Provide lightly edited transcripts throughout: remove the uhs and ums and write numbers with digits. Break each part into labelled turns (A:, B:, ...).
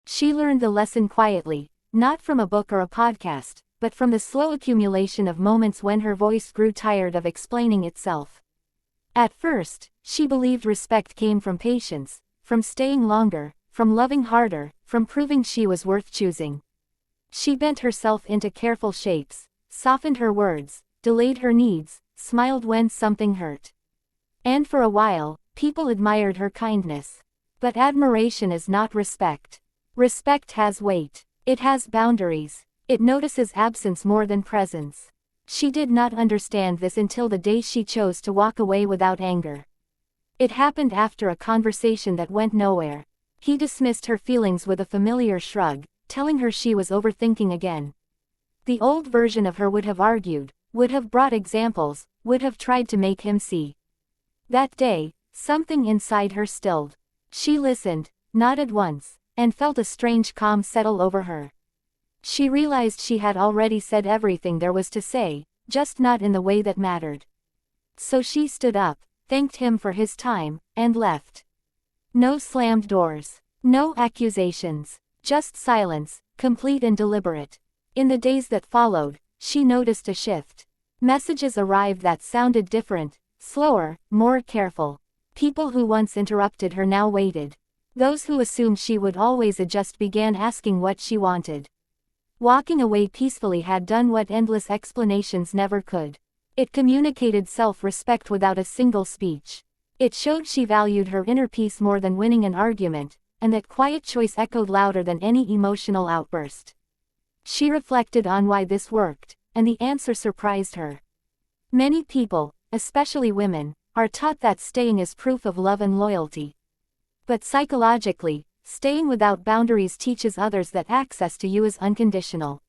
A: She learned the lesson quietly, not from a book or a podcast, but from the slow accumulation of moments when her voice grew tired of explaining itself. At first, she believed respect came from patience, from staying longer, from loving harder, from proving she was worth choosing. She bent herself into careful shapes, softened her words, delayed her needs, smiled when something hurt. And for a while, people admired her kindness. But admiration is not respect. Respect has weight. It has boundaries. It notices absence more than presence. She did not understand this until the day she chose to walk away without anger. It happened after a conversation that went nowhere. He dismissed her feelings with a familiar shrug, telling her she was overthinking again. The old version of her would have argued, would have brought examples, would have tried to make him see. That day, something inside her stilled. She listened, nodded once, and felt a strange calm settle over her. She realized she had already said everything there was to say, just not in the way that mattered. So she stood up, thanked him for his time, and left. No slammed doors. No accusations. Just silence, complete and deliberate. In the days that followed, she noticed a shift. Messages arrived that sounded different, slower, more careful. People who once interrupted her now waited. Those who assumed she would always adjust began asking what she wanted. Walking away peacefully had done what endless explanations never could. It communicated self-respect without a single speech. It showed she valued her inner peace more than winning an argument, and that quiet choice echoed louder than any emotional outburst. She reflected on why this worked, and the answer surprised her. Many people, especially women, are taught that staying is proof of love and loyalty. But psychologically, staying without boundaries teaches others that access to you is unconditional.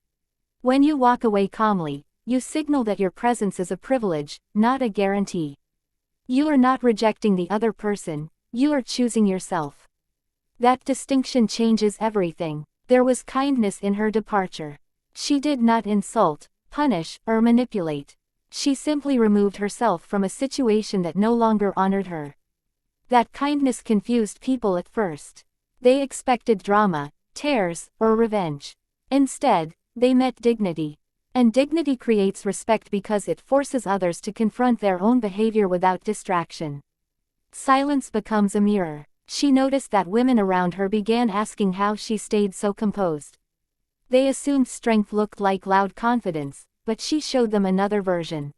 A: When you walk away calmly, you signal that your presence is a privilege, not a guarantee. You are not rejecting the other person, you are choosing yourself. That distinction changes everything. There was kindness in her departure. She did not insult, punish, or manipulate. She simply removed herself from a situation that no longer honored her. That kindness confused people at first. They expected drama, tears, or revenge. Instead, they met dignity. And dignity creates respect because it forces others to confront their own behavior without distraction. Silence becomes a mirror. She noticed that women around her began asking how she stayed so composed. They assumed strength looked like loud confidence, but she showed them another version.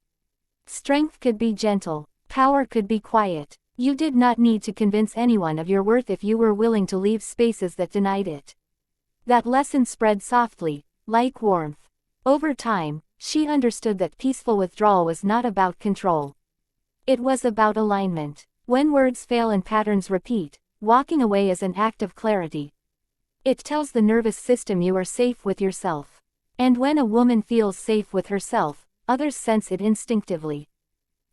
A: Strength could be gentle, power could be quiet. You did not need to convince anyone of your worth if you were willing to leave spaces that denied it. That lesson spread softly, like warmth. Over time, she understood that peaceful withdrawal was not about control. It was about alignment. When words fail and patterns repeat, walking away is an act of clarity. It tells the nervous system you are safe with yourself. And when a woman feels safe with herself, others sense it instinctively.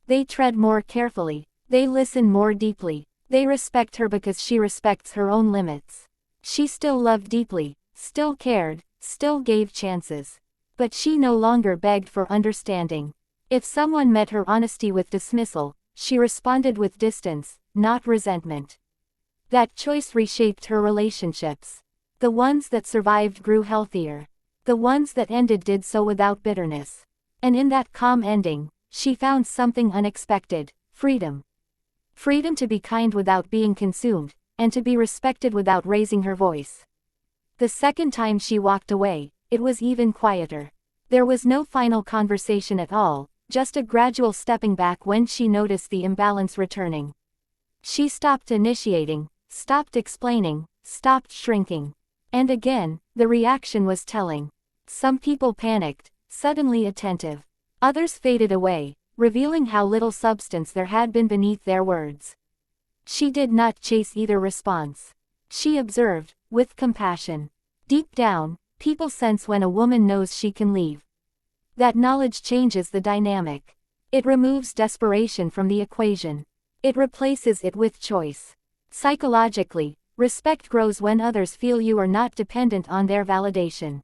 A: They tread more carefully. They listen more deeply. They respect her because she respects her own limits. She still loved deeply, still cared, still gave chances. But she no longer begged for understanding. If someone met her honesty with dismissal, she responded with distance, not resentment. That choice reshaped her relationships. The ones that survived grew healthier. The ones that ended did so without bitterness. And in that calm ending, she found something unexpected: freedom. Freedom to be kind without being consumed, and to be respected without raising her voice. The second time she walked away, it was even quieter. There was no final conversation at all, just a gradual stepping back when she noticed the imbalance returning. She stopped initiating, stopped explaining, stopped shrinking. And again, the reaction was telling. Some people panicked, suddenly attentive. Others faded away, revealing how little substance there had been beneath their words. She did not chase either response. She observed, with compassion. Deep down, people sense when a woman knows she can leave. That knowledge changes the dynamic. It removes desperation from the equation. It replaces it with choice. Psychologically, respect grows when others feel you are not dependent on their validation.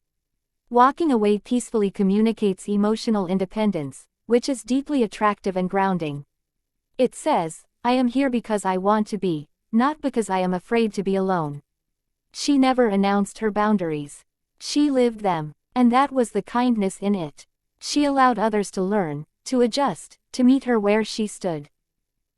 A: Walking away peacefully communicates emotional independence, which is deeply attractive and grounding. It says, I am here because I want to be, not because I am afraid to be alone. She never announced her boundaries. She lived them, and that was the kindness in it. She allowed others to learn, to adjust, to meet her where she stood.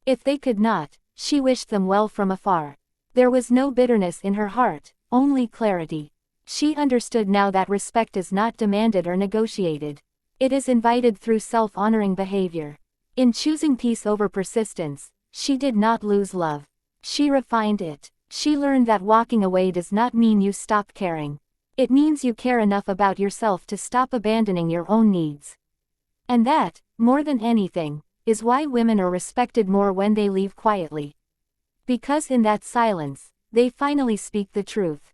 A: If they could not, she wished them well from afar. There was no bitterness in her heart, only clarity. She understood now that respect is not demanded or negotiated. It is invited through self-honoring behavior. In choosing peace over persistence, she did not lose love. She refined it. She learned that walking away does not mean you stop caring. It means you care enough about yourself to stop abandoning your own needs. And that, more than anything, is why women are respected more when they leave quietly. Because in that silence, they finally speak the truth.